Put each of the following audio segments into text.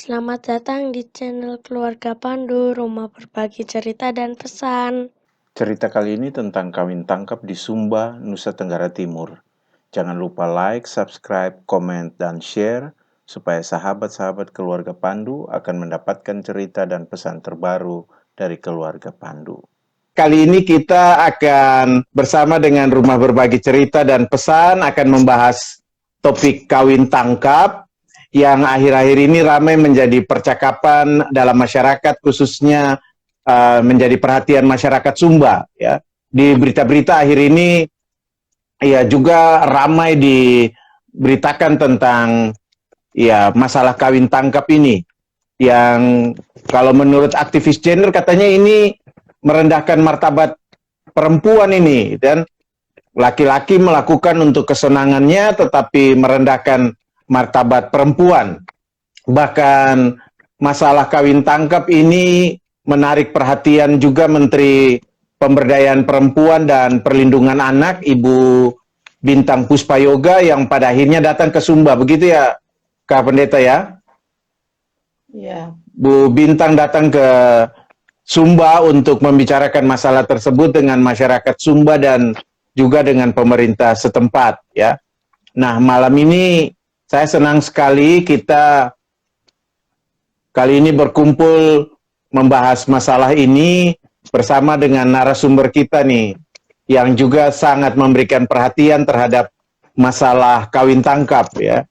Selamat datang di channel Keluarga Pandu, rumah berbagi cerita dan pesan. Cerita kali ini tentang kawin tangkap di Sumba, Nusa Tenggara Timur. Jangan lupa like, subscribe, komen, dan share supaya sahabat-sahabat keluarga Pandu akan mendapatkan cerita dan pesan terbaru dari keluarga Pandu. Kali ini kita akan bersama dengan Rumah Berbagi Cerita dan Pesan akan membahas topik kawin tangkap yang akhir-akhir ini ramai menjadi percakapan dalam masyarakat, khususnya menjadi perhatian masyarakat Sumba. Ya, di berita-berita akhir ini ya juga ramai diberitakan tentang ya masalah kawin tangkap ini, yang kalau menurut aktivis gender katanya ini merendahkan martabat perempuan ini, dan laki-laki melakukan untuk kesenangannya tetapi merendahkan martabat perempuan. Bahkan masalah kawin tangkap ini menarik perhatian juga Menteri Pemberdayaan Perempuan dan Perlindungan Anak, Ibu Bintang Puspayoga, yang pada akhirnya datang ke Sumba. Begitu ya, Kak Pendeta ya? Ya, Bu Bintang datang ke Sumba untuk membicarakan masalah tersebut dengan masyarakat Sumba dan juga dengan pemerintah setempat ya. Nah, malam ini saya senang sekali kita kali ini berkumpul membahas masalah ini bersama dengan narasumber kita nih, yang juga sangat memberikan perhatian terhadap masalah kawin tangkap ya.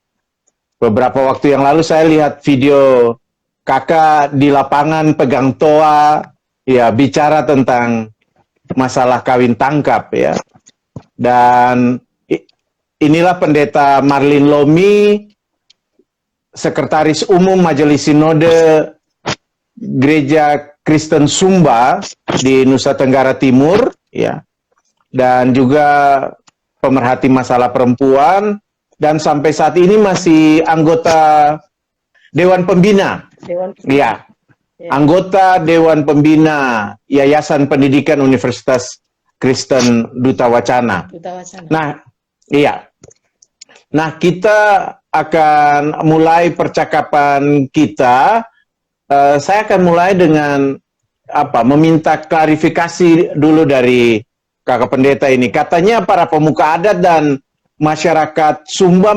Beberapa waktu yang lalu saya lihat video kakak di lapangan pegang toa, ya, bicara tentang masalah kawin tangkap ya. Dan inilah Pendeta Marlin Lomi, Sekretaris Umum Majelis Sinode Gereja Kristen Sumba di Nusa Tenggara Timur, ya, dan juga pemerhati masalah perempuan, dan sampai saat ini masih anggota Dewan Pembina, ya, anggota Dewan Pembina Yayasan Pendidikan Universitas Kristen Duta Wacana. Nah, iya. Nah, kita akan mulai percakapan kita. Saya akan mulai dengan meminta klarifikasi dulu dari Kakak Pendeta ini. Katanya para pemuka adat dan masyarakat Sumba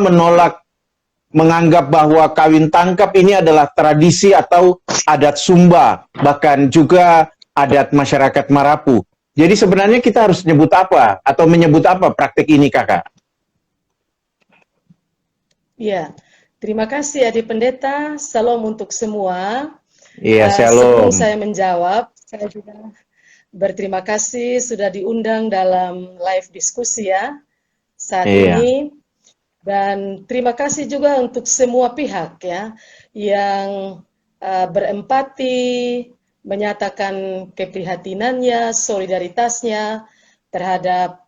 menganggap bahwa kawin tangkap ini adalah tradisi atau adat Sumba, bahkan juga adat masyarakat Marapu. Jadi sebenarnya kita harus menyebut apa atau menyebut apa praktik ini, Kakak? ya. Terima kasih Adik Pendeta. Salam untuk semua. Iya, Sebelum shalom. saya menjawab, saya juga berterima kasih sudah diundang dalam live diskusi ya saat ini. Dan terima kasih juga untuk semua pihak ya yang berempati, menyatakan keprihatinannya, solidaritasnya terhadap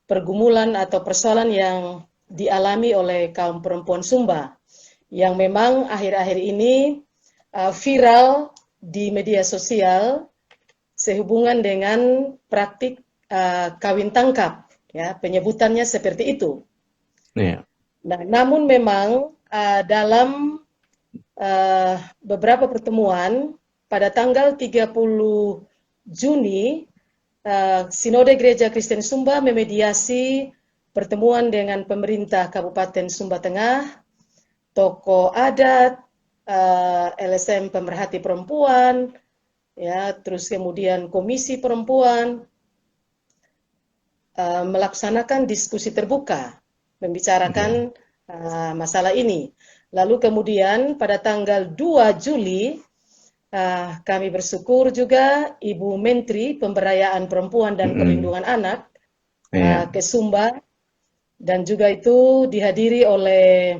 pergumulan atau persoalan yang dialami oleh kaum perempuan Sumba, yang memang akhir-akhir ini viral di media sosial sehubungan dengan praktik kawin tangkap, ya, penyebutannya seperti itu. Iya. Nah, namun memang dalam beberapa pertemuan pada tanggal 30 Juni, Sinode Gereja Kristen Sumba memediasi pertemuan dengan pemerintah Kabupaten Sumba Tengah, tokoh adat, LSM pemerhati perempuan, ya, terus kemudian Komisi Perempuan, melaksanakan diskusi terbuka, membicarakan masalah ini. Lalu kemudian pada tanggal 2 Juli, kami bersyukur juga Ibu Menteri Pemberdayaan Perempuan dan Perlindungan Anak ke Sumba, dan juga itu dihadiri oleh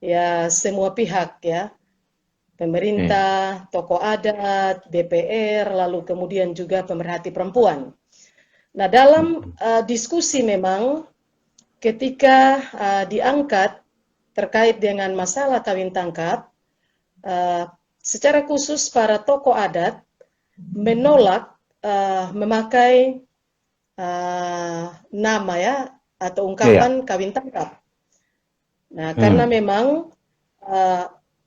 ya semua pihak ya, pemerintah, tokoh adat, DPR, lalu kemudian juga pemerhati perempuan. Nah, dalam diskusi memang ketika diangkat terkait dengan masalah kawin tangkap, secara khusus para tokoh adat menolak memakai nama ya atau ungkapan kawin tangkap. Nah, karena memang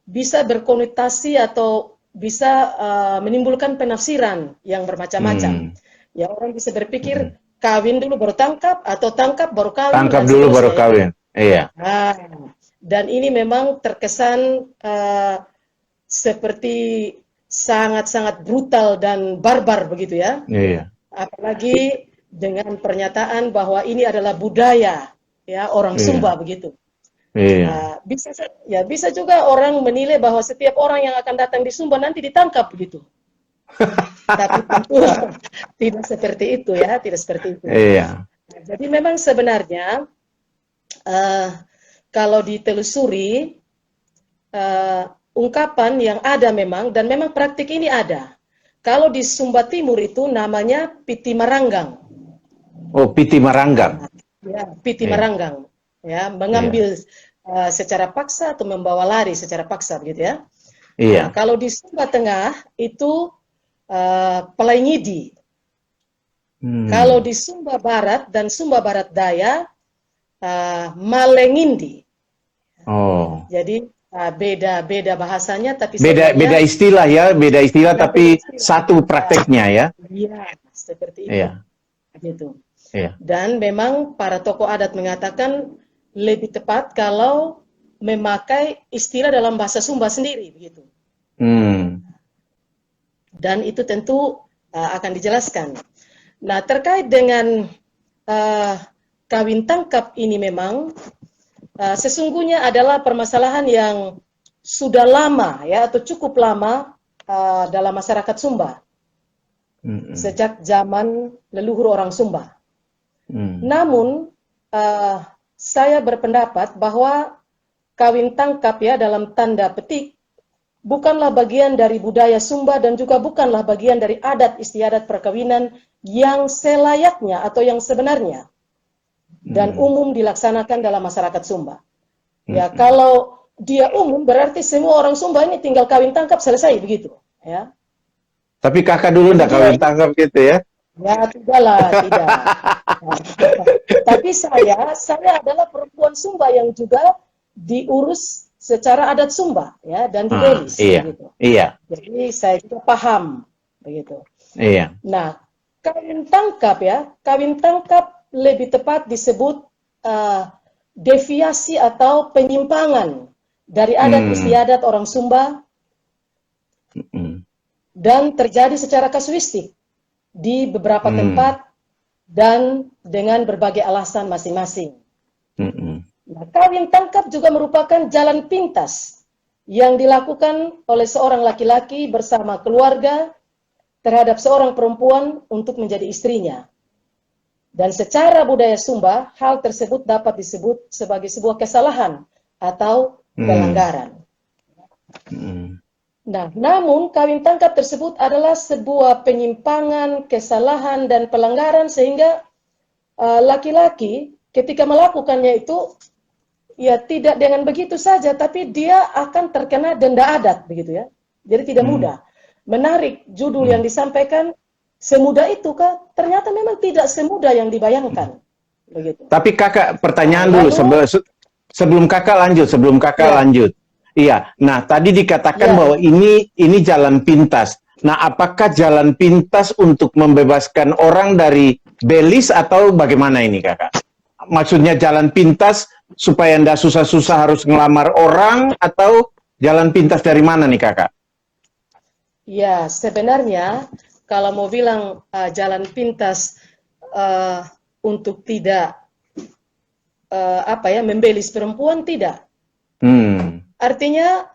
bisa berkonotasi atau bisa menimbulkan penafsiran yang bermacam-macam. Ya, orang bisa berpikir kawin dulu baru tangkap atau tangkap baru kawin Tangkap dan dulu baru seterusnya. kawin. Iya. Dan ini memang terkesan seperti sangat-sangat brutal dan barbar begitu ya. Iya. Apalagi dengan pernyataan bahwa ini adalah budaya ya orang Sumba begitu. Iya. Bisa juga orang menilai bahwa setiap orang yang akan datang di Sumba nanti ditangkap begitu. Tapi tentu tidak seperti itu ya, tidak seperti itu. Iya. Nah, jadi memang sebenarnya kalau ditelusuri ungkapan yang ada memang, dan memang praktik ini ada. Kalau di Sumba Timur itu namanya Piti Maranggang. Oh, Piti Maranggang. Ya, Piti Maranggang. Ya, mengambil secara paksa atau membawa lari secara paksa begitu ya. Iya. Nah, kalau di Sumba Tengah itu Pelengidi. Kalau di Sumba Barat dan Sumba Barat Daya Malengindi. Oh. Jadi beda bahasanya tapi beda istilah ya, beda istilah tapi satu prakteknya ya. Iya, seperti itu. Iya. Gitu. Iya. Dan memang para tokoh adat mengatakan lebih tepat kalau memakai istilah dalam bahasa Sumba sendiri begitu. Dan itu tentu akan dijelaskan. Nah, terkait dengan kawin tangkap ini memang sesungguhnya adalah permasalahan yang sudah lama ya atau cukup lama dalam masyarakat Sumba. Sejak zaman leluhur orang Sumba. Namun saya berpendapat bahwa kawin tangkap ya dalam tanda petik bukanlah bagian dari budaya Sumba dan juga bukanlah bagian dari adat istiadat perkawinan yang selayaknya atau yang sebenarnya dan umum dilaksanakan dalam masyarakat Sumba. Ya, kalau dia umum berarti semua orang Sumba ini tinggal kawin tangkap selesai begitu, ya. Tapi kakak dulu enggak kawin tangkap gitu ya? Ya, tidaklah, tidak. Tapi saya adalah perempuan Sumba yang juga diurus secara adat Sumba ya dan dibelis begitu. Iya. Jadi saya juga paham begitu. Iya. Nah, kawin tangkap lebih tepat disebut deviasi atau penyimpangan dari adat istiadat orang Sumba dan terjadi secara kasuistik di beberapa tempat dan dengan berbagai alasan masing-masing. Nah, kawin tangkap juga merupakan jalan pintas yang dilakukan oleh seorang laki-laki bersama keluarga terhadap seorang perempuan untuk menjadi istrinya. Dan secara budaya Sumba, hal tersebut dapat disebut sebagai sebuah kesalahan atau pelanggaran. Nah, namun kawin tangkap tersebut adalah sebuah penyimpangan, kesalahan, dan pelanggaran sehingga laki-laki ketika melakukannya itu ya tidak dengan begitu saja, tapi dia akan terkena denda adat begitu ya. Jadi tidak mudah. Menarik judul yang disampaikan semudah itu kah? Ternyata memang tidak semudah yang dibayangkan. Begitu. Tapi kakak pertanyaan dulu sebelum kakak lanjut. Iya. Nah, tadi dikatakan bahwa ini jalan pintas. Nah, apakah jalan pintas untuk membebaskan orang dari belis atau bagaimana ini kakak? Maksudnya jalan pintas supaya ndak susah-susah harus ngelamar orang atau jalan pintas dari mana nih kakak? Ya, sebenarnya kalau mau bilang jalan pintas untuk tidak membelis perempuan tidak. Artinya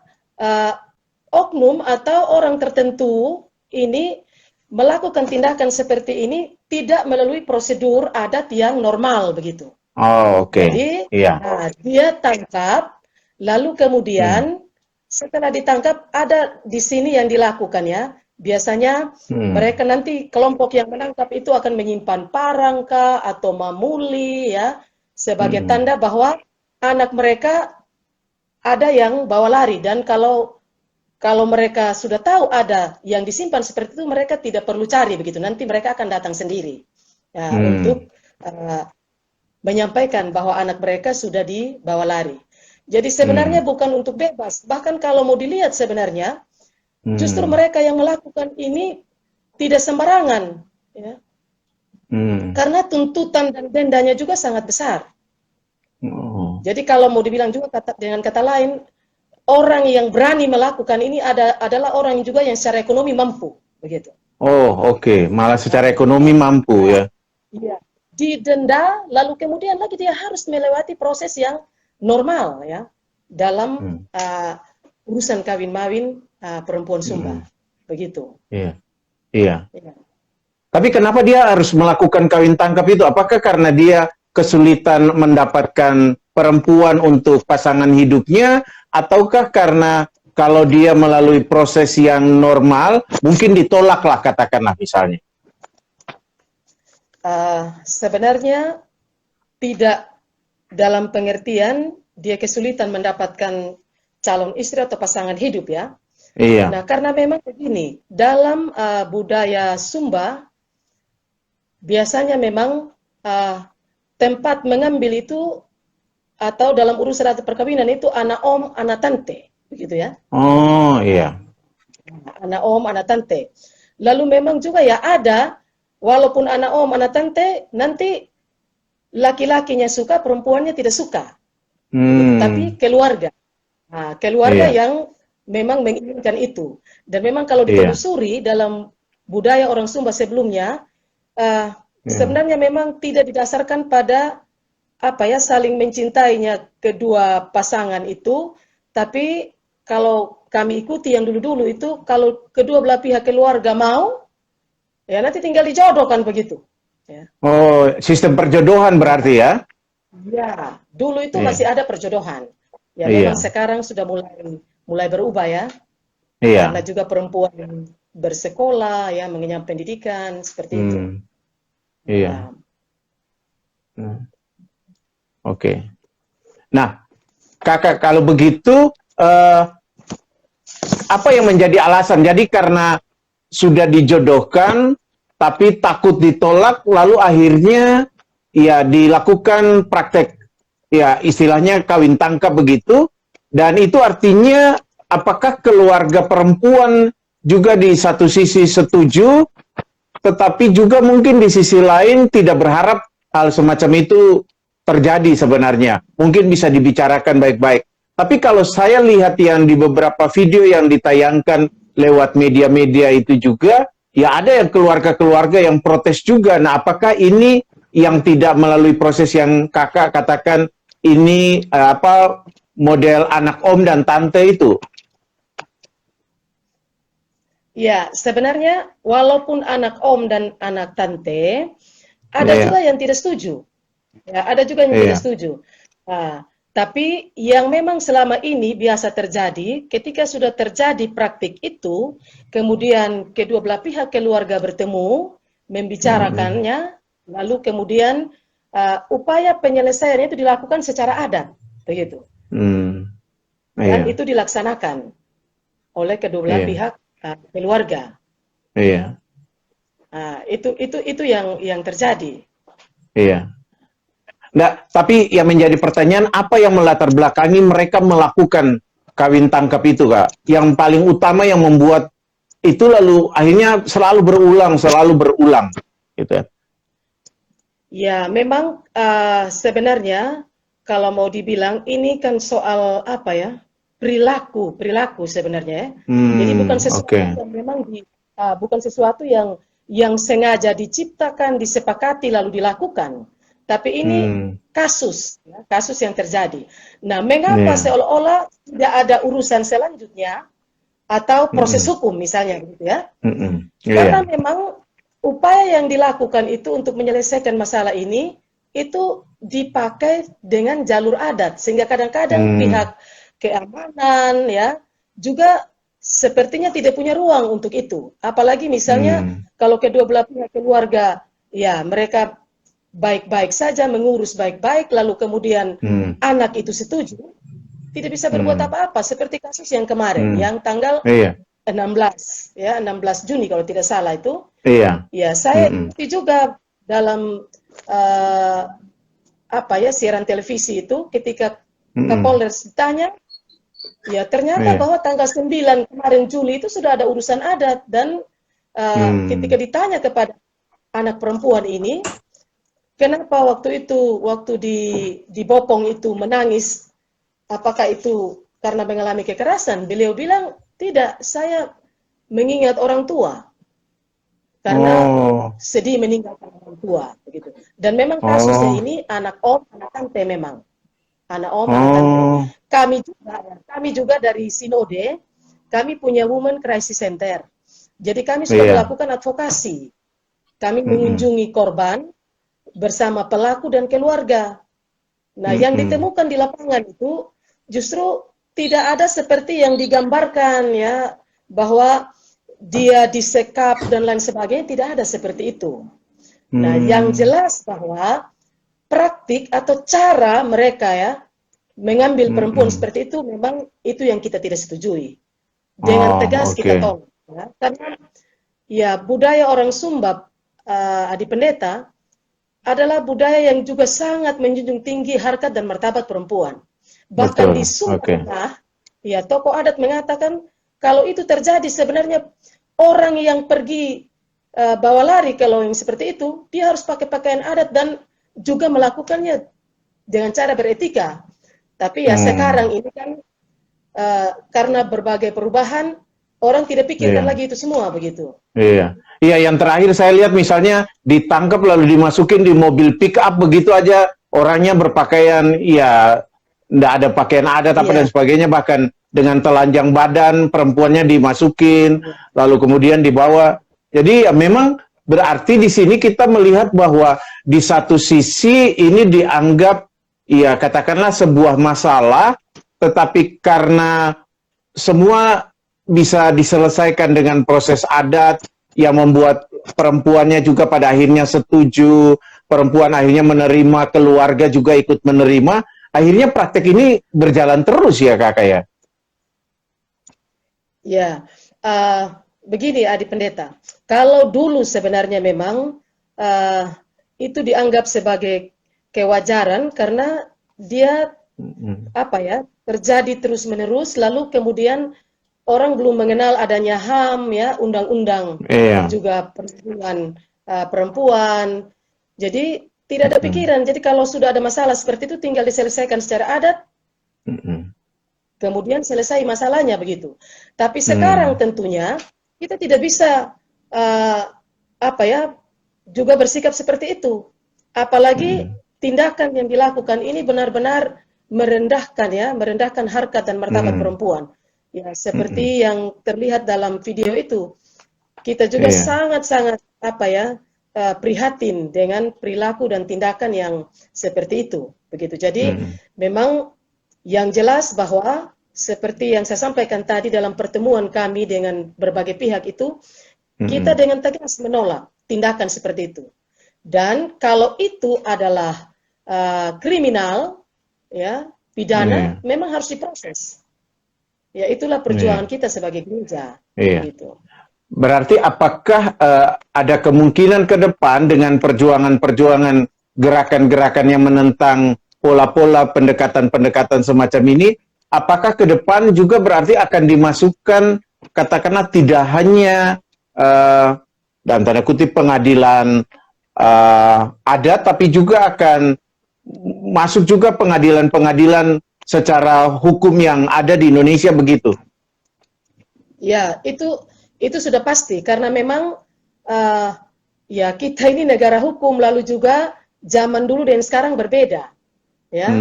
oknum atau orang tertentu ini melakukan tindakan seperti ini tidak melalui prosedur adat yang normal begitu. Oh, oke. Jadi dia tangkap, lalu kemudian setelah ditangkap ada di sini yang dilakukan ya. Biasanya mereka nanti kelompok yang menangkap itu akan menyimpan parangka atau mamuli ya sebagai tanda bahwa anak mereka ada yang bawa lari, dan kalau mereka sudah tahu ada yang disimpan seperti itu, mereka tidak perlu cari begitu. Nanti mereka akan datang sendiri ya, untuk menyampaikan bahwa anak mereka sudah dibawa lari. Jadi sebenarnya bukan untuk bebas. Bahkan kalau mau dilihat sebenarnya, justru mereka yang melakukan ini tidak sembarangan, ya. Karena tuntutan dan dendanya juga sangat besar. Jadi kalau mau dibilang juga dengan kata lain, orang yang berani melakukan ini adalah orang juga yang secara ekonomi mampu, begitu. Oh, oke. Malah secara ekonomi mampu ya. Iya. Didenda, lalu kemudian lagi dia harus melewati proses yang normal ya dalam urusan kawin-mawin perempuan Sumba, begitu. Iya. Iya. Iya. Tapi kenapa dia harus melakukan kawin tangkap itu? Apakah karena dia kesulitan mendapatkan perempuan untuk pasangan hidupnya, ataukah karena kalau dia melalui proses yang normal, mungkin ditolaklah katakanlah misalnya? Sebenarnya tidak dalam pengertian dia kesulitan mendapatkan calon istri atau pasangan hidup ya. Iya. Nah, karena memang begini, dalam budaya Sumba, biasanya memang tempat mengambil itu atau dalam urusan atau perkawinan itu anak om, anak tante, begitu ya. Oh, iya. Anak om, anak tante. Lalu memang juga ya ada, walaupun anak om, anak tante, nanti laki-lakinya suka, perempuannya tidak suka. Tapi keluarga. Nah, keluarga yang memang menginginkan itu. Dan memang kalau ditelusuri dalam budaya orang Sumba sebelumnya, sebenarnya memang tidak didasarkan pada saling mencintainya kedua pasangan itu, tapi kalau kami ikuti yang dulu-dulu itu, kalau kedua belah pihak keluarga mau, ya nanti tinggal dijodohkan begitu. Ya. Oh, sistem perjodohan berarti ya? Ya, dulu itu masih ada perjodohan. Ya memang sekarang sudah mulai berubah ya. Karena juga perempuan bersekolah ya, mengenyam pendidikan seperti itu. Iya. Oke. Nah, Kakak kalau begitu apa yang menjadi alasan? Jadi karena sudah dijodohkan tapi takut ditolak, lalu akhirnya ya dilakukan praktek ya istilahnya kawin tangkap begitu, dan itu artinya apakah keluarga perempuan juga di satu sisi setuju, tetapi juga mungkin di sisi lain tidak berharap hal semacam itu terjadi sebenarnya. Mungkin bisa dibicarakan baik-baik. Tapi kalau saya lihat yang di beberapa video yang ditayangkan lewat media-media itu juga, ya ada yang keluarga-keluarga yang protes juga. Nah, apakah ini yang tidak melalui proses yang kakak katakan ini model anak om dan tante itu? Ya, sebenarnya walaupun anak om dan anak tante, ada juga yang tidak setuju. Ya, ada juga yang tidak setuju. Tapi yang memang selama ini biasa terjadi, ketika sudah terjadi praktik itu, kemudian kedua belah pihak keluarga bertemu, membicarakannya, lalu kemudian upaya penyelesaiannya itu dilakukan secara adat, begitu. Dan itu dilaksanakan oleh kedua belah pihak keluarga. Iya. Itu yang terjadi. Iya. Nah, tapi yang menjadi pertanyaan, apa yang melatar belakangi mereka melakukan kawin tangkap itu, Kak? Yang paling utama yang membuat itu lalu akhirnya selalu berulang, gitu ya? Ya, memang sebenarnya kalau mau dibilang ini kan soal perilaku sebenarnya ya. Jadi bukan sesuatu yang memang bukan sesuatu yang sengaja diciptakan, disepakati lalu dilakukan. Tapi ini kasus yang terjadi. Nah, mengapa seolah-olah tidak ada urusan selanjutnya atau proses hukum misalnya gitu ya? Karena memang upaya yang dilakukan itu untuk menyelesaikan masalah ini itu dipakai dengan jalur adat, sehingga kadang-kadang pihak keamanan ya juga sepertinya tidak punya ruang untuk itu. Apalagi misalnya kalau kedua belah pihak keluarga ya mereka baik-baik saja, mengurus baik-baik, lalu kemudian anak itu setuju, tidak bisa berbuat apa-apa, seperti kasus yang kemarin, yang tanggal 16 Juni kalau tidak salah itu. Ya, saya ikuti juga dalam siaran televisi itu ketika Kapolres ditanya, ya ternyata bahwa tanggal 9 kemarin Juli itu sudah ada urusan adat, dan ketika ditanya kepada anak perempuan ini, kenapa waktu itu, waktu di Bopong itu menangis, apakah itu karena mengalami kekerasan? Beliau bilang, tidak, saya mengingat orang tua. Karena sedih meninggalkan orang tua. Begitu. Dan memang kasusnya ini anak om, anak tante memang. Anak om, anak tante. Kami juga dari Sinode, kami punya Women Crisis Center. Jadi kami sudah melakukan advokasi. Kami mengunjungi korban bersama pelaku dan keluarga. Nah, yang ditemukan di lapangan itu justru tidak ada seperti yang digambarkan, ya, bahwa dia disekap dan lain sebagainya, tidak ada seperti itu. Nah, yang jelas bahwa praktik atau cara mereka, ya, mengambil perempuan seperti itu, memang itu yang kita tidak setujui. Dengan tegas kita tolak, ya. Karena ya budaya orang Sumba, Adik Pendeta, adalah budaya yang juga sangat menjunjung tinggi harkat dan martabat perempuan. Bahkan di Sumba, ya, tokoh adat mengatakan kalau itu terjadi sebenarnya orang yang pergi bawa lari kalau yang seperti itu, dia harus pakai pakaian adat dan juga melakukannya dengan cara beretika. Tapi ya sekarang ini kan karena berbagai perubahan, orang tidak pikirkan lagi itu semua begitu. Iya, yang terakhir saya lihat misalnya ditangkap lalu dimasukin di mobil pick up begitu aja, orangnya berpakaian, ya, nggak ada pakaian adat apa dan sebagainya, bahkan dengan telanjang badan, perempuannya dimasukin, lalu kemudian dibawa. Jadi ya memang berarti di sini kita melihat bahwa di satu sisi ini dianggap, ya katakanlah sebuah masalah, tetapi karena semua bisa diselesaikan dengan proses adat yang membuat perempuannya juga pada akhirnya setuju, perempuan akhirnya menerima, keluarga juga ikut menerima, akhirnya praktek ini berjalan terus ya Kakak ya? Ya, begini Adik Pendeta, kalau dulu sebenarnya memang itu dianggap sebagai kewajaran karena dia apa ya, terjadi terus-menerus, lalu kemudian orang belum mengenal adanya HAM, ya, undang-undang juga perlindungan perempuan. Jadi tidak ada pikiran. Jadi kalau sudah ada masalah seperti itu tinggal diselesaikan secara adat. Kemudian selesai masalahnya begitu. Tapi sekarang tentunya kita tidak bisa apa ya, juga bersikap seperti itu. Apalagi tindakan yang dilakukan ini benar-benar merendahkan, ya, merendahkan harkat dan martabat perempuan. Ya, seperti yang terlihat dalam video itu. Kita juga sangat-sangat apa ya, prihatin dengan perilaku dan tindakan yang seperti itu. Begitu. Jadi memang yang jelas bahwa seperti yang saya sampaikan tadi dalam pertemuan kami dengan berbagai pihak itu, kita dengan tegas menolak tindakan seperti itu. Dan kalau itu adalah kriminal, ya, pidana, memang harus diproses. Ya, itulah perjuangan kita sebagai gereja. Gitu. Berarti apakah ada kemungkinan ke depan dengan perjuangan-perjuangan gerakan-gerakan yang menentang pola-pola pendekatan-pendekatan semacam ini, apakah ke depan juga berarti akan dimasukkan, katakanlah tidak hanya dalam tanda kutip pengadilan adat, tapi juga akan masuk juga pengadilan-pengadilan secara hukum yang ada di Indonesia begitu? Ya, itu sudah pasti karena memang ya kita ini negara hukum, lalu juga zaman dulu dan sekarang berbeda. Ya,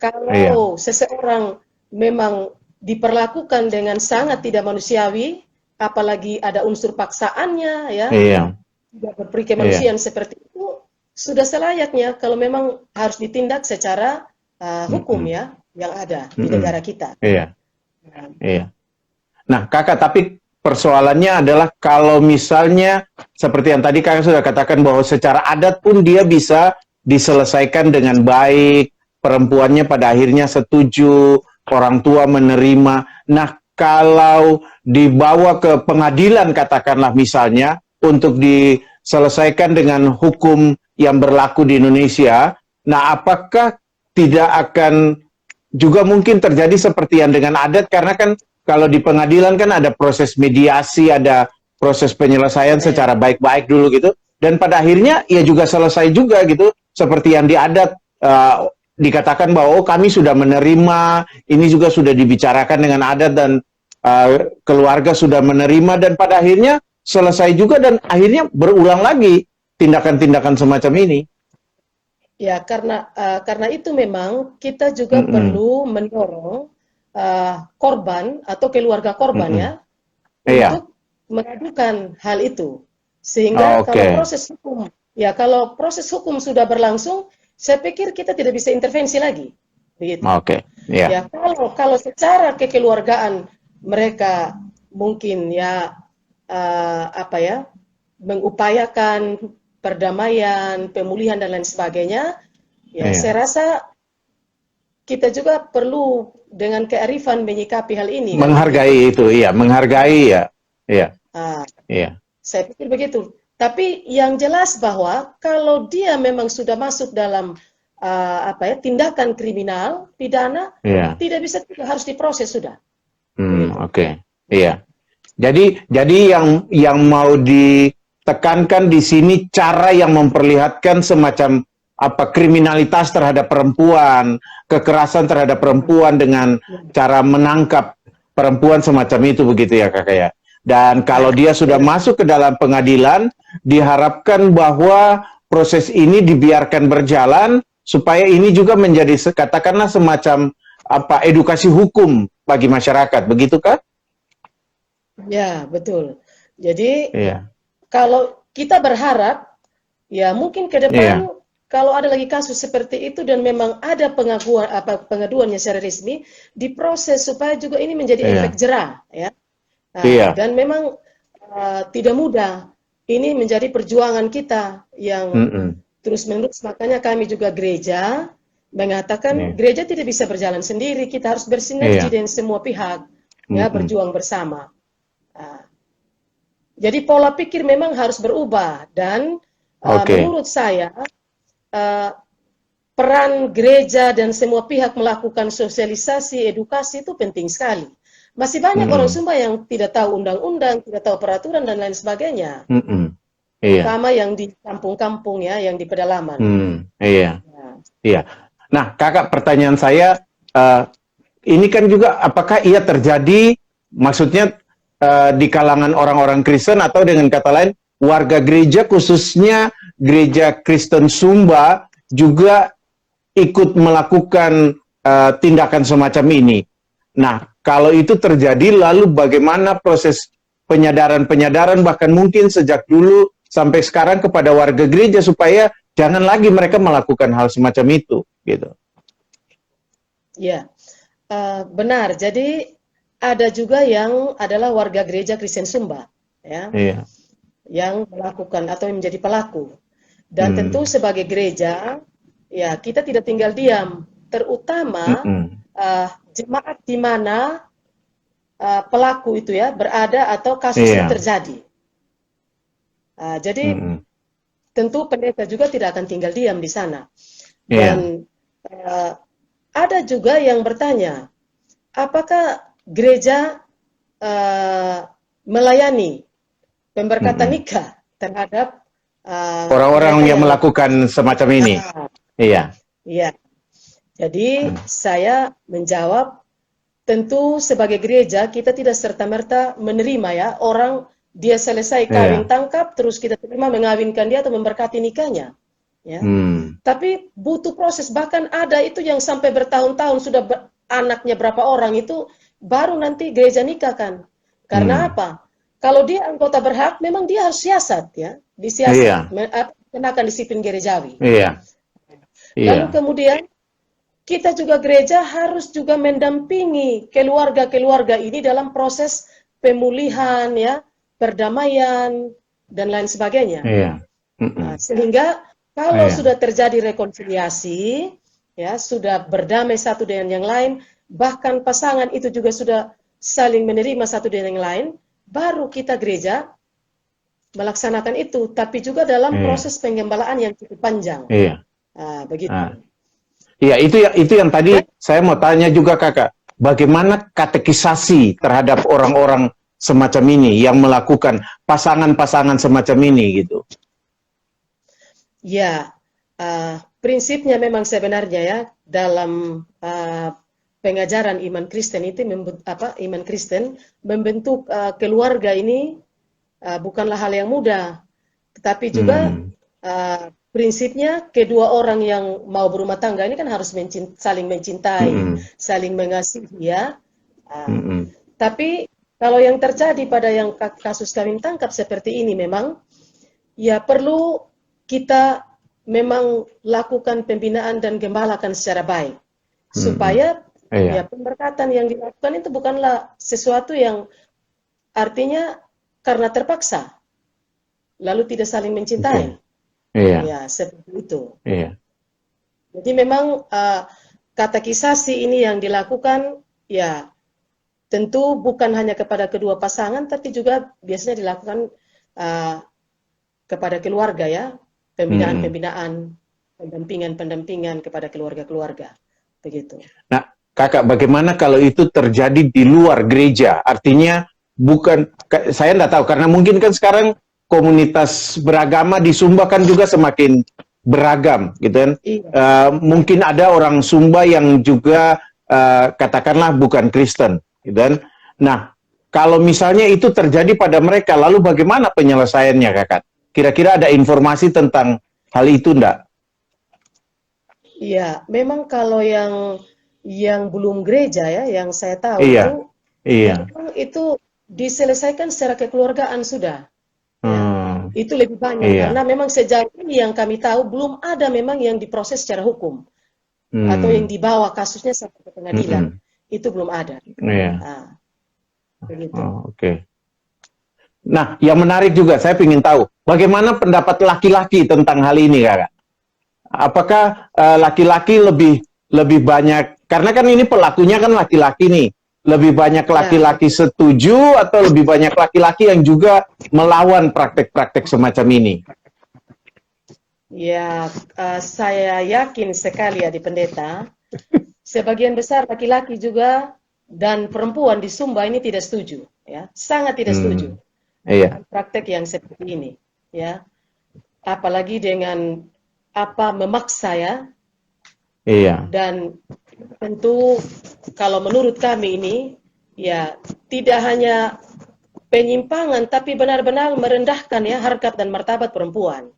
kalau seseorang memang diperlakukan dengan sangat tidak manusiawi, apalagi ada unsur paksaannya, ya, tidak berperi kemanusiaan seperti itu, sudah selayaknya kalau memang harus ditindak secara hukum, ya, yang ada di negara kita. Nah, Kakak, tapi persoalannya adalah kalau misalnya seperti yang tadi Kakak sudah katakan bahwa secara adat pun dia bisa diselesaikan dengan baik, perempuannya pada akhirnya setuju, orang tua menerima. Nah, kalau dibawa ke pengadilan katakanlah misalnya untuk diselesaikan dengan hukum yang berlaku di Indonesia, nah apakah tidak akan juga mungkin terjadi seperti yang dengan adat, karena kan kalau di pengadilan kan ada proses mediasi, ada proses penyelesaian secara baik-baik dulu gitu, dan pada akhirnya ya juga selesai juga gitu, seperti yang di adat dikatakan bahwa oh kami sudah menerima, ini juga sudah dibicarakan dengan adat dan keluarga sudah menerima, dan pada akhirnya selesai juga, dan akhirnya berulang lagi tindakan-tindakan semacam ini. Ya, karena itu memang kita juga perlu mendorong korban atau keluarga korban ya untuk mengadukan hal itu, sehingga kalau proses hukum sudah berlangsung, saya pikir kita tidak bisa intervensi lagi, begitu. Ya, kalau secara kekeluargaan mereka mungkin ya mengupayakan perdamaian, pemulihan dan lain sebagainya, ya saya rasa kita juga perlu dengan kearifan menyikapi hal ini. Menghargai itu, iya, menghargai ya, iya. Saya pikir begitu. Tapi yang jelas bahwa kalau dia memang sudah masuk dalam tindakan kriminal, pidana, tidak bisa, harus diproses sudah. Iya. Jadi yang mau ditekankan di sini cara yang memperlihatkan semacam kriminalitas terhadap perempuan, kekerasan terhadap perempuan dengan cara menangkap perempuan semacam itu, begitu ya Kakak ya. Dan kalau dia sudah masuk ke dalam pengadilan, diharapkan bahwa proses ini dibiarkan berjalan supaya ini juga menjadi katakanlah semacam edukasi hukum bagi masyarakat, begitu kan? Ya, betul. Jadi kalau kita berharap ya mungkin ke depan kalau ada lagi kasus seperti itu dan memang ada pengaduannya secara resmi, diproses supaya juga ini menjadi efek jera ya. Dan memang tidak mudah. Ini menjadi perjuangan kita yang terus-menerus, makanya kami juga gereja mengatakan gereja tidak bisa berjalan sendiri, kita harus bersinergi dengan semua pihak, ya, berjuang bersama. Jadi pola pikir memang harus berubah, dan menurut saya peran gereja dan semua pihak melakukan sosialisasi, edukasi itu penting sekali. Masih banyak orang Sumba yang tidak tahu undang-undang, tidak tahu peraturan dan lain sebagainya. Terutama yang di kampung-kampung ya, yang di pedalaman. Iya. Nah, Kakak, pertanyaan saya, ini kan juga apakah ia terjadi, maksudnya di kalangan orang-orang Kristen atau dengan kata lain warga gereja, khususnya gereja Kristen Sumba juga ikut melakukan tindakan semacam ini. Nah, kalau itu terjadi, lalu bagaimana proses penyadaran bahkan mungkin sejak dulu sampai sekarang kepada warga gereja supaya jangan lagi mereka melakukan hal semacam itu, gitu. Ya, benar. Jadi ada juga yang adalah warga gereja Kristen Sumba, ya, yang melakukan atau yang menjadi pelaku. Dan tentu sebagai gereja, ya kita tidak tinggal diam, terutama jemaat di mana pelaku itu ya berada atau kasus itu terjadi. Jadi tentu pendeta juga tidak akan tinggal diam di sana. Dan ada juga yang bertanya, apakah gereja melayani pemberkatan nikah terhadap orang-orang yang melakukan semacam ini? Iya. Jadi saya menjawab, tentu sebagai gereja kita tidak serta-merta menerima ya orang dia selesai kawin tangkap terus kita terima mengawinkan dia atau memberkati nikahnya, ya. Tapi butuh proses, bahkan ada itu yang sampai bertahun-tahun sudah anaknya berapa orang itu baru nanti gereja nikahkan. Karena apa? Kalau dia anggota berhak, memang dia harus siasat ya, disiasat, kenakan disiplin gerejawi. Lalu kemudian kita juga gereja harus juga mendampingi keluarga-keluarga ini dalam proses pemulihan ya, perdamaian dan lain sebagainya. Sehingga kalau sudah terjadi rekonsiliasi, ya sudah berdamai satu dengan yang lain, bahkan pasangan itu juga sudah saling menerima satu dengan yang lain, baru kita gereja melaksanakan itu, tapi juga dalam proses penggembalaan yang cukup panjang. Begitu. Iya, itu yang tadi saya mau tanya juga Kakak. Bagaimana katekisasi terhadap orang-orang semacam ini yang melakukan pasangan-pasangan semacam ini gitu? Ya, prinsipnya memang sebenarnya ya dalam pengajaran iman Kristen itu iman Kristen membentuk keluarga ini bukanlah hal yang mudah, tetapi juga prinsipnya kedua orang yang mau berumah tangga ini kan harus saling mencintai, saling mengasihi ya. Tapi kalau yang terjadi pada yang kasus kawin tangkap seperti ini memang ya perlu kita memang lakukan pembinaan dan gembalakan secara baik supaya ya pemberkatan yang dilakukan itu bukanlah sesuatu yang artinya karena terpaksa lalu tidak saling mencintai. Ya, seperti itu. Jadi memang katekisasi ini yang dilakukan ya tentu bukan hanya kepada kedua pasangan tapi juga biasanya dilakukan kepada keluarga ya, pembinaan-pembinaan, pendampingan-pendampingan kepada keluarga-keluarga, begitu. Nah, Kakak, bagaimana kalau itu terjadi di luar gereja? Artinya bukan, saya nggak tahu karena mungkin kan sekarang komunitas beragama di Sumba kan juga semakin beragam, gitu kan? Mungkin ada orang Sumba yang juga katakanlah bukan Kristen, gitu kan? Nah, kalau misalnya itu terjadi pada mereka, lalu bagaimana penyelesaiannya, Kakak? Kira-kira ada informasi tentang hal itu enggak? Iya, memang kalau yang belum gereja ya, yang saya tahu itu diselesaikan secara kekeluargaan sudah. Ya. Itu lebih banyak karena memang sejauh ini yang kami tahu belum ada memang yang diproses secara hukum atau yang dibawa kasusnya sampai ke pengadilan. Itu belum ada. Nah, begitu. Oke. Nah, yang menarik juga, saya ingin tahu, bagaimana pendapat laki-laki tentang hal ini, Kakak? Apakah laki-laki lebih banyak, karena kan ini pelakunya kan laki-laki nih, lebih banyak laki-laki setuju atau lebih banyak laki-laki yang juga melawan praktek-praktek semacam ini? Ya, saya yakin sekali ya di pendeta, sebagian besar laki-laki juga dan perempuan di Sumba ini tidak setuju, ya, sangat tidak setuju. Praktek yang seperti ini, ya, apalagi dengan memaksa ya, dan tentu kalau menurut kami ini ya tidak hanya penyimpangan tapi benar-benar merendahkan ya harkat dan martabat perempuan.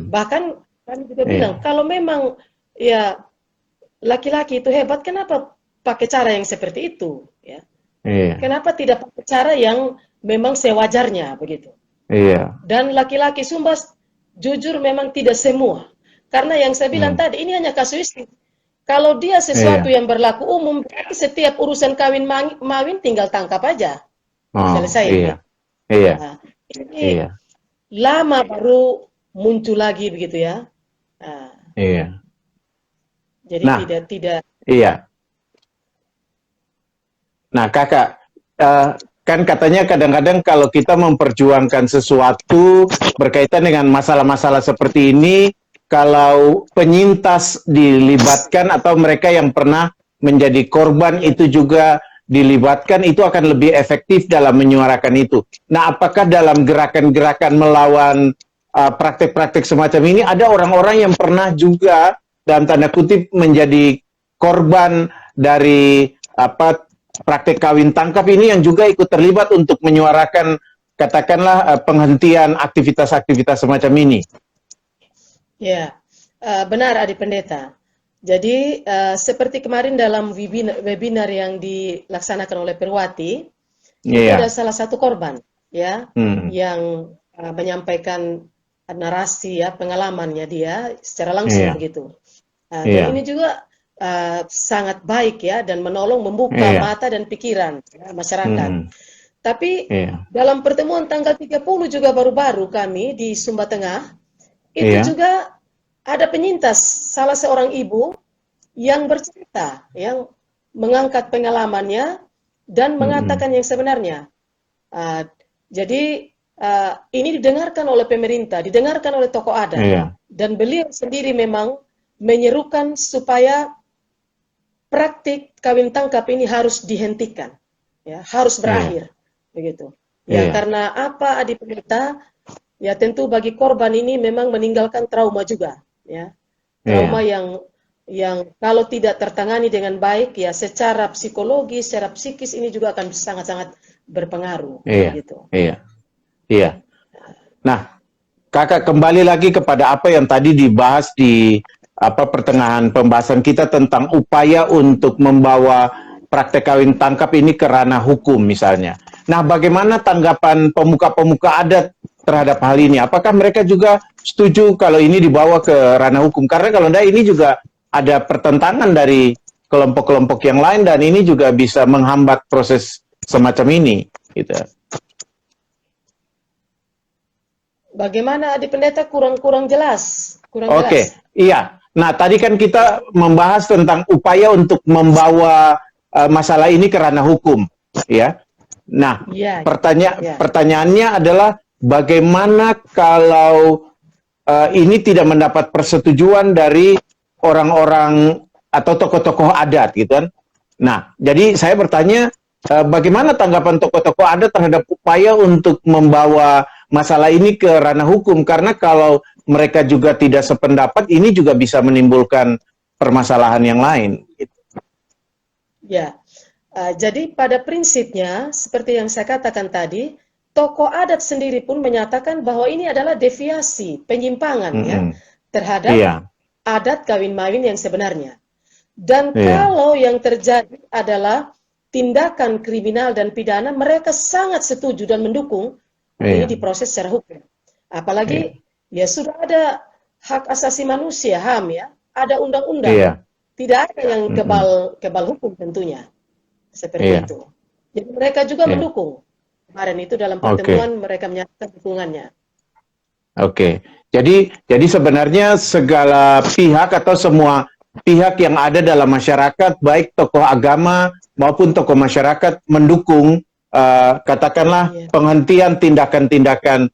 Bahkan kami juga bilang kalau memang ya laki-laki itu hebat, kenapa pakai cara yang seperti itu, ya? Kenapa tidak pakai cara yang memang sewajarnya begitu. Dan laki-laki Sumba jujur memang tidak semua. Karena yang saya bilang tadi ini hanya kasuistik. Kalau dia sesuatu yang berlaku umum, berarti setiap urusan kawin mawin tinggal tangkap aja. Selesai. Nah, ini lama baru muncul lagi begitu ya. Jadi tidak. Nah, Kakak, kan katanya kadang-kadang kalau kita memperjuangkan sesuatu berkaitan dengan masalah-masalah seperti ini, kalau penyintas dilibatkan atau mereka yang pernah menjadi korban itu juga dilibatkan, itu akan lebih efektif dalam menyuarakan itu. Nah, apakah dalam gerakan-gerakan melawan praktek-praktek semacam ini ada orang-orang yang pernah juga dalam tanda kutip menjadi korban dari praktek kawin tangkap ini yang juga ikut terlibat untuk menyuarakan katakanlah penghentian aktivitas-aktivitas semacam ini? Ya, benar Adik Pendeta. Jadi seperti kemarin dalam webinar yang dilaksanakan oleh Perwati, ada salah satu korban ya yang menyampaikan narasi ya pengalamannya dia secara langsung gitu. Dan ini juga sangat baik ya dan menolong membuka mata dan pikiran masyarakat. Tapi dalam pertemuan tanggal 30 juga baru-baru kami di Sumba Tengah itu juga ada penyintas, salah seorang ibu yang bercerita, yang mengangkat pengalamannya dan mengatakan yang sebenarnya. Jadi ini didengarkan oleh pemerintah, didengarkan oleh tokoh adat, dan beliau sendiri memang menyerukan supaya praktik kawin tangkap ini harus dihentikan, ya, harus berakhir, begitu. Ya, karena apa, Adik Pendeta? Ya, tentu bagi korban ini memang meninggalkan trauma juga, ya, trauma yang kalau tidak tertangani dengan baik, ya, secara psikologis, secara psikis ini juga akan sangat-sangat berpengaruh, gitu. Iya. Nah, Kakak kembali lagi kepada apa yang tadi dibahas di pertengahan pembahasan kita tentang upaya untuk membawa praktek kawin tangkap ini ke ranah hukum misalnya. Nah, bagaimana tanggapan pemuka-pemuka adat terhadap hal ini? Apakah mereka juga setuju kalau ini dibawa ke ranah hukum? Karena kalau tidak, ini juga ada pertentangan dari kelompok-kelompok yang lain dan ini juga bisa menghambat proses semacam ini, gitu. Bagaimana, Adik Pendeta? Kurang jelas. Oke, iya. Nah, tadi kan kita membahas tentang upaya untuk membawa masalah ini ke ranah hukum, ya. Nah, pertanyaannya adalah bagaimana kalau ini tidak mendapat persetujuan dari orang-orang atau tokoh-tokoh adat, gitu kan? Nah, jadi saya bertanya, bagaimana tanggapan tokoh-tokoh adat terhadap upaya untuk membawa masalah ini ke ranah hukum? Karena kalau mereka juga tidak sependapat, ini juga bisa menimbulkan permasalahan yang lain. Ya, jadi pada prinsipnya, seperti yang saya katakan tadi, tokoh adat sendiri pun menyatakan bahwa ini adalah deviasi, penyimpangan ya, terhadap adat kawin-mawin yang sebenarnya. Dan kalau yang terjadi adalah tindakan kriminal dan pidana, mereka sangat setuju dan mendukung ini diproses secara hukum. Apalagi ya sudah ada hak asasi manusia, HAM ya, ada undang-undang. Tidak ada yang kebal hukum tentunya. Seperti itu. Jadi mereka juga mendukung. Kemarin itu dalam pertemuan mereka menyatakan dukungannya. Jadi sebenarnya segala pihak atau semua pihak yang ada dalam masyarakat, baik tokoh agama maupun tokoh masyarakat mendukung katakanlah penghentian tindakan-tindakan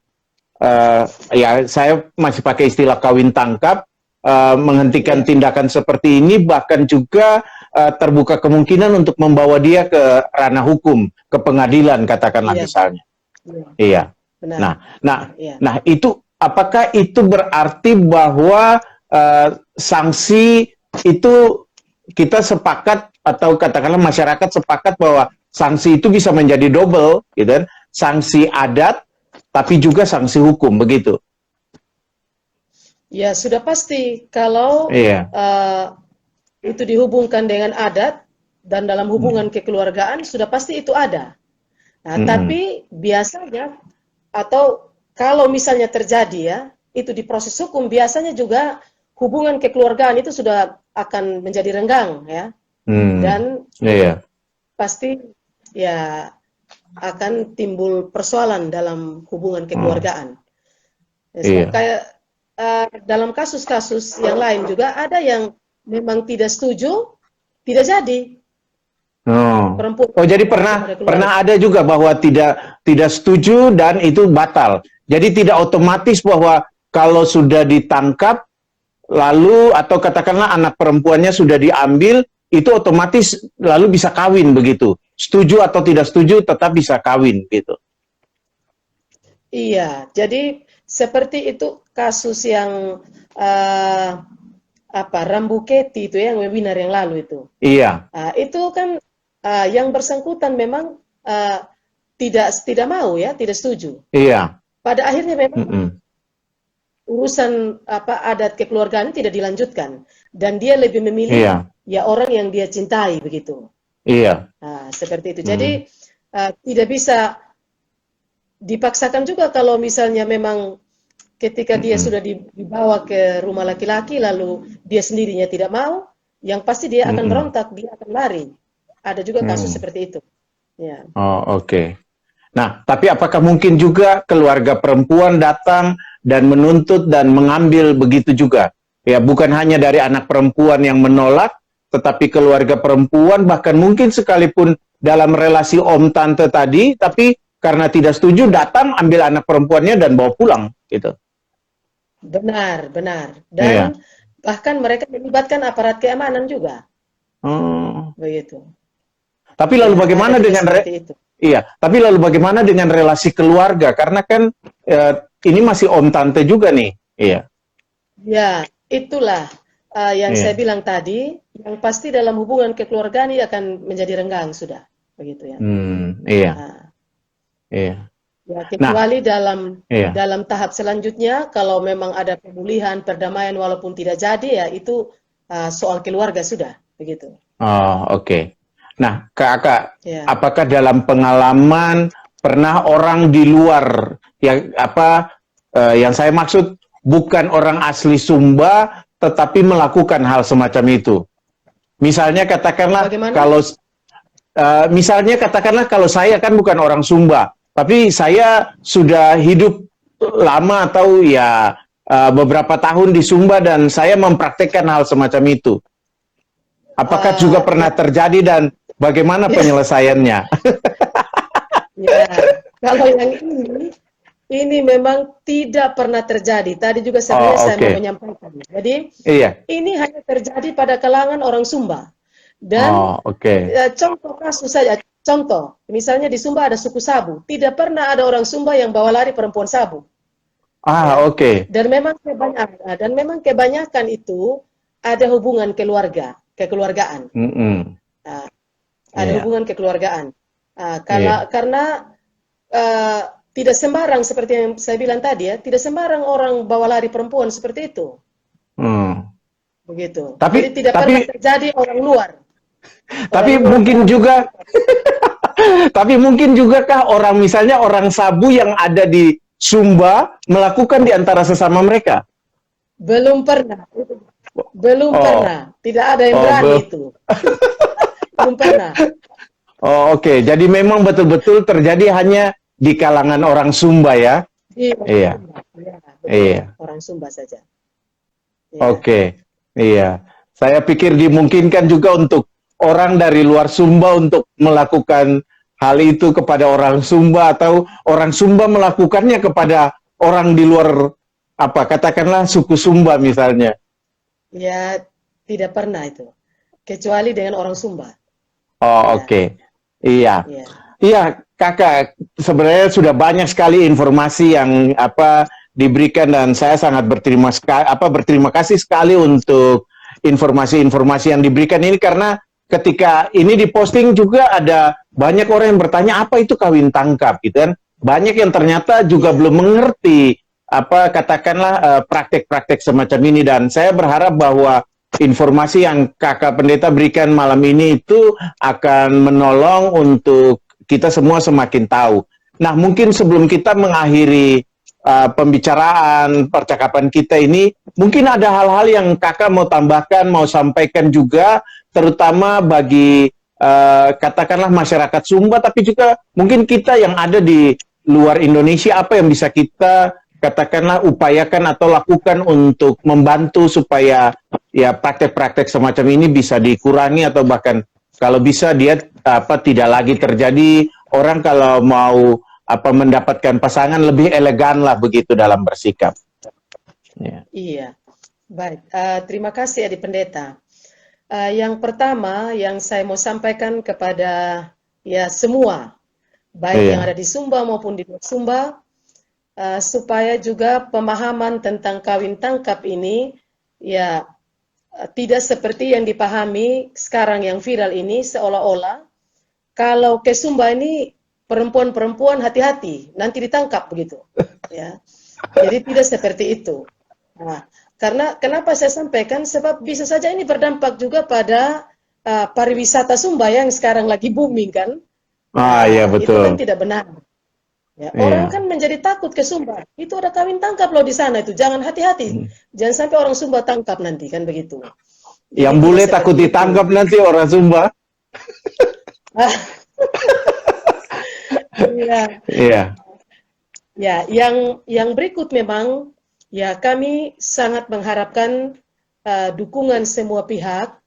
ya saya masih pakai istilah kawin tangkap, menghentikan tindakan seperti ini, bahkan juga terbuka kemungkinan untuk membawa dia ke ranah hukum, ke pengadilan katakanlah misalnya. Nah itu apakah itu berarti bahwa sanksi itu kita sepakat atau katakanlah masyarakat sepakat bahwa sanksi itu bisa menjadi double, gitu kan? Sanksi adat, tapi juga sanksi hukum, begitu? Ya, sudah pasti kalau itu dihubungkan dengan adat dan dalam hubungan kekeluargaan, sudah pasti itu ada. Nah, tapi biasanya, atau kalau misalnya terjadi ya, itu di proses hukum, biasanya juga hubungan kekeluargaan itu sudah akan menjadi renggang, ya. Dan pasti ya akan timbul persoalan dalam hubungan kekeluargaan. Kayak dalam kasus-kasus yang lain juga ada yang memang tidak setuju, tidak jadi. Jadi pernah ada juga bahwa tidak setuju dan itu batal. Jadi tidak otomatis bahwa kalau sudah ditangkap lalu atau katakanlah anak perempuannya sudah diambil, itu otomatis lalu bisa kawin begitu. Setuju atau tidak setuju tetap bisa kawin gitu. Iya, jadi seperti itu kasus yang Rambu Keti itu yang webinar yang lalu itu. Iya. Itu kan yang bersangkutan memang tidak mau ya, tidak setuju. Iya. Pada akhirnya memang urusan adat kekeluargaan tidak dilanjutkan dan dia lebih memilih ya orang yang dia cintai begitu. Iya. Seperti itu. Jadi tidak bisa dipaksakan juga kalau misalnya memang ketika dia sudah dibawa ke rumah laki-laki lalu dia sendirinya tidak mau, yang pasti dia akan berontak, dia akan lari. Ada juga kasus seperti itu. Ya. Oke. Nah, tapi apakah mungkin juga keluarga perempuan datang dan menuntut dan mengambil begitu juga? Ya, bukan hanya dari anak perempuan yang menolak, tetapi keluarga perempuan bahkan mungkin sekalipun dalam relasi om tante tadi, tapi karena tidak setuju datang ambil anak perempuannya dan bawa pulang, gitu. Benar. Dan bahkan mereka melibatkan aparat keamanan juga, Oh. begitu. Tapi lalu Ya, ada bagaimana juga dengan seperti itu. iya, tapi lalu bagaimana dengan relasi keluarga? Karena kan ini masih om tante juga nih. Iya, Ya, itulah yang saya iya. bilang tadi, yang pasti dalam hubungan kekeluargaan ini akan menjadi renggang sudah, begitu ya. Iya, Nah, iya. ya, Nah, kecuali dalam iya. dalam tahap selanjutnya, kalau memang ada pemulihan, perdamaian walaupun tidak jadi, ya itu soal keluarga sudah, begitu. Oh, oke. Nah, Kakak, Ya, apakah dalam pengalaman pernah orang di luar yang yang saya maksud bukan orang asli Sumba tetapi melakukan hal semacam itu. Misalnya katakanlah bagaimana? kalau kalau saya kan bukan orang Sumba, tapi saya sudah hidup lama atau ya beberapa tahun di Sumba dan saya mempraktekkan hal semacam itu. Apakah juga pernah Ya, terjadi dan bagaimana ya, penyelesaiannya? ya. Kalau yang ini memang tidak pernah terjadi. Tadi juga sebenarnya Oh, saya mau oke. menyampaikan. Jadi, Iya. ini hanya terjadi pada kalangan orang Sumba. Dan Oh, oke. contoh kasus saja, contoh, misalnya di Sumba ada suku Sabu. Tidak pernah ada orang Sumba yang bawa lari perempuan Sabu. Ah, Ya. oke. Dan memang kebanyakan itu ada hubungan kekeluargaan. Mm-mm. Nah, ada Iya. hubungan kekeluargaan. Iya. Karena eh, tidak sembarang seperti yang saya bilang tadi ya, tidak sembarang orang bawa lari perempuan seperti itu, Hmm. begitu. Jadi Tapi tidak pernah tapi terjadi orang tapi luar mungkin berani juga melakukan. tapi mungkin juga kah orang misalnya orang Sabu yang ada di Sumba melakukan di antara sesama mereka? Belum pernah, belum Oh, pernah, tidak ada yang oh, berani itu, belum pernah. oh, oke. Jadi memang betul-betul terjadi hanya di kalangan orang Sumba ya? Di orang Iya, Sumba, ya, betul, iya. orang Sumba saja. Ya, Oke, iya. Saya pikir dimungkinkan juga untuk orang dari luar Sumba untuk melakukan hal itu kepada orang Sumba atau orang Sumba melakukannya kepada orang di luar katakanlah suku Sumba misalnya. ya tidak pernah itu, kecuali dengan orang Sumba. Oh, Ya, oke. Iya. ya, Iya, Kakak, sebenarnya sudah banyak sekali informasi yang diberikan dan saya sangat berterima kasih sekali untuk informasi-informasi yang diberikan ini karena ketika ini diposting juga ada banyak orang yang bertanya apa itu kawin tangkap gitu kan. Banyak yang ternyata juga ya, belum mengerti katakanlah praktek-praktek semacam ini dan saya berharap bahwa informasi yang Kakak Pendeta berikan malam ini itu akan menolong untuk kita semua semakin tahu. Nah, mungkin sebelum kita mengakhiri pembicaraan, percakapan kita ini, mungkin ada hal-hal yang Kakak mau tambahkan, mau sampaikan juga, terutama bagi katakanlah masyarakat Sumba, tapi juga mungkin kita yang ada di luar Indonesia, apa yang bisa kita katakanlah upayakan atau lakukan untuk membantu supaya ya praktek-praktek semacam ini bisa dikurangi atau bahkan kalau bisa dia tidak lagi terjadi orang kalau mau mendapatkan pasangan lebih elegan lah begitu dalam bersikap. Ya. iya. Baik, terima kasih Adik Pendeta. Yang pertama yang saya mau sampaikan kepada ya semua, baik yang ada Iya. di Sumba maupun di luar Sumba, supaya juga pemahaman tentang kawin tangkap ini ya tidak seperti yang dipahami sekarang yang viral ini seolah-olah kalau ke Sumba ini perempuan-perempuan hati-hati nanti ditangkap begitu ya. Jadi tidak seperti itu. Nah, karena kenapa saya sampaikan sebab bisa saja ini berdampak juga pada pariwisata Sumba yang sekarang lagi booming kan. Ah, iya Itu kan betul. tidak benar. Ya, orang Iya. kan menjadi takut ke Sumba. Itu ada kawin tangkap loh di sana itu. Jangan hati-hati. Hmm. Jangan sampai orang Sumba tangkap nanti kan begitu. Yang Jadi tidak bule takut seperti itu. ditangkap nanti orang Sumba. Ah, iya. Iya. Ya, yang berikut memang ya kami sangat mengharapkan dukungan semua pihak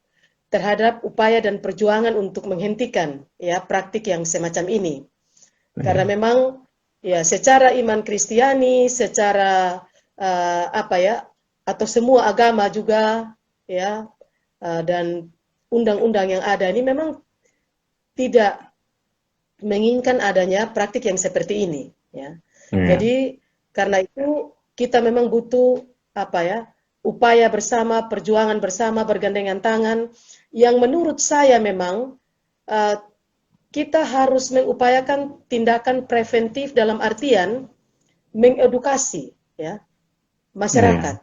terhadap upaya dan perjuangan untuk menghentikan ya praktik yang semacam ini. Karena Iya. memang ya secara iman Kristiani, secara apa ya atau semua agama juga, ya, dan undang-undang yang ada ini memang tidak menginginkan adanya praktik yang seperti ini, ya. Jadi karena itu kita memang butuh apa ya, upaya bersama, perjuangan bersama, bergandengan tangan, yang menurut saya memang kita harus mengupayakan tindakan preventif dalam artian mengedukasi, ya, masyarakat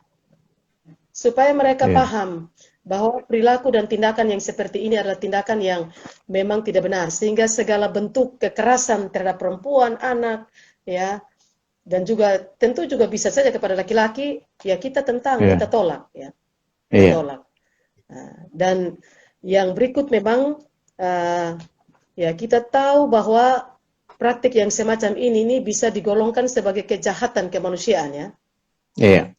supaya mereka paham bahwa perilaku dan tindakan yang seperti ini adalah tindakan yang memang tidak benar, sehingga segala bentuk kekerasan terhadap perempuan, anak, ya, dan juga tentu juga bisa saja kepada laki-laki, ya kita tentang, kita tolak, ya, kita tolak. Dan yang berikut memang ya kita tahu bahwa praktik yang semacam ini bisa digolongkan sebagai kejahatan kemanusiaan, ya.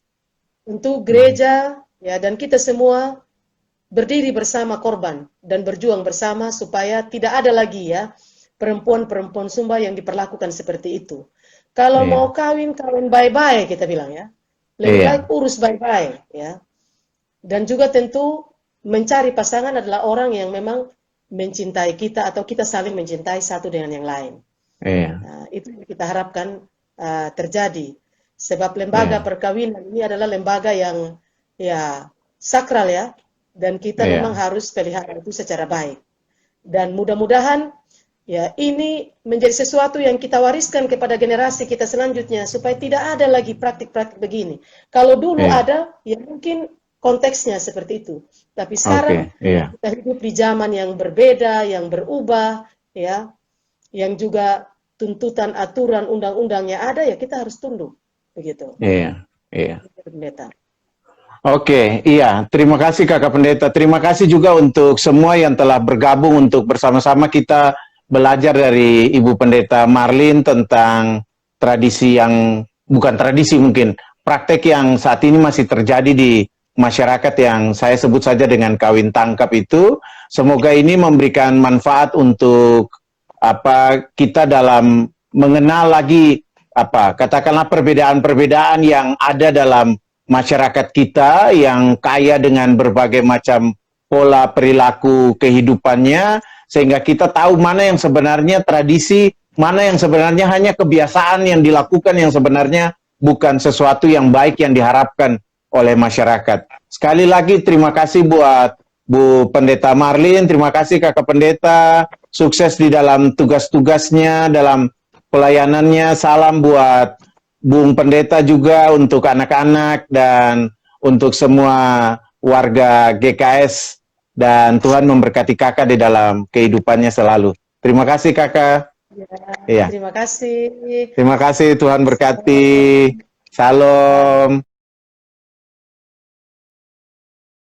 Tentu gereja, ya, dan kita semua berdiri bersama korban dan berjuang bersama supaya tidak ada lagi, ya, perempuan-perempuan Sumba yang diperlakukan seperti itu. Kalau mau kawin, kawin baik-baik, kita bilang, ya. Lebih baik urus baik-baik, ya. Dan juga tentu mencari pasangan adalah orang yang memang mencintai kita atau kita saling mencintai satu dengan yang lain. Nah, itu yang kita harapkan terjadi. Sebab lembaga perkawinan ini adalah lembaga yang ya sakral, ya. Dan kita memang harus pelihara itu secara baik. Dan mudah-mudahan ya ini menjadi sesuatu yang kita wariskan kepada generasi kita selanjutnya supaya tidak ada lagi praktik-praktik begini. Kalau dulu ada, ya mungkin konteksnya seperti itu. Tapi sekarang kita hidup di zaman yang berbeda, yang berubah, ya, yang juga tuntutan aturan undang-undangnya ada, ya kita harus tunduk, begitu. Pendeta. Oke, iya. Terima kasih Kakak Pendeta. Terima kasih juga untuk semua yang telah bergabung untuk bersama-sama kita belajar dari Ibu Pendeta Marlin tentang tradisi yang, bukan tradisi mungkin, praktek yang saat ini masih terjadi di masyarakat yang saya sebut saja dengan kawin tangkap itu. Semoga ini memberikan manfaat untuk kita dalam mengenal lagi katakanlah perbedaan-perbedaan yang ada dalam masyarakat kita yang kaya dengan berbagai macam pola perilaku kehidupannya, sehingga kita tahu mana yang sebenarnya tradisi, mana yang sebenarnya hanya kebiasaan yang dilakukan yang sebenarnya bukan sesuatu yang baik yang diharapkan oleh masyarakat. Sekali lagi terima kasih buat Bu Pendeta Marlin, terima kasih Kakak Pendeta, sukses di dalam tugas-tugasnya, dalam pelayanannya. Salam buat Bung Pendeta juga untuk anak-anak dan untuk semua warga GKS, dan Tuhan memberkati Kakak di dalam kehidupannya selalu. Terima kasih Kakak. Ya, terima kasih. Terima kasih, Tuhan berkati. Salam.